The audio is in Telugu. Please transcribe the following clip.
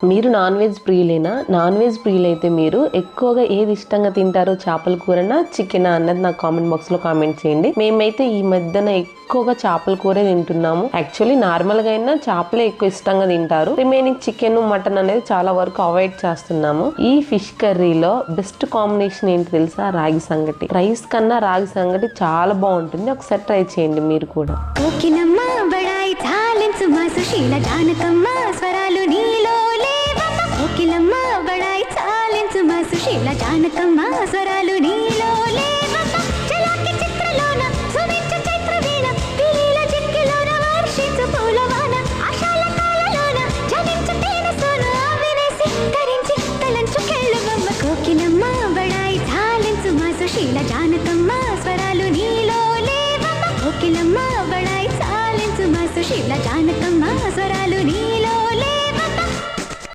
మీరు నాన్ వెజ్ ప్రియులేనా? నాన్ వెజ్ ప్రియులైతే మీరు ఎక్కువగా ఏది ఇష్టంగా తింటారో, చేపల కూరనా చికెనా అన్నది నాకు కామెంట్ బాక్స్ లో కామెంట్ చేయండి. మేమైతే ఈ మధ్యన ఎక్కువగా చేపల కూరే తింటున్నాము. యాక్చువల్లీ నార్మల్ గా అయినా చేపలే ఎక్కువ ఇష్టంగా తింటారు. రిమైనింగ్ చికెన్, మటన్ అనేది చాలా వరకు అవాయిడ్ చేస్తున్నాము. ఈ ఫిష్ కర్రీలో బెస్ట్ కాంబినేషన్ ఏంటి తెలుసా? రాగి సంగటి. రైస్ కన్నా రాగి సంగటి చాలా బాగుంటుంది. ఒకసారి ట్రై చేయండి మీరు కూడా. కోకిలమ్మ బడాయి చాలించు మా సుశీల జానకమ్మ స్వరాలు నీలో లేవమ్మ చలాకి చిత్రలోన సుమించు చైత్రవీణ పిలీల చిక్కిలోన వర్షించు పూలవాన ఆశాల కాలలోన జనించు తేనె సోన ఆవినేసి కరించి తలంచు కెళ్ళువమ్మ కోకిలమ్మ బడాయి చాలించు మా సుశీల జానకమ్మ స్వరాలు నీలో లేవమ్మ కోకిలమ్మ బడాయి చాలించు మా సుశీల జానకమ్మ స్వరాలు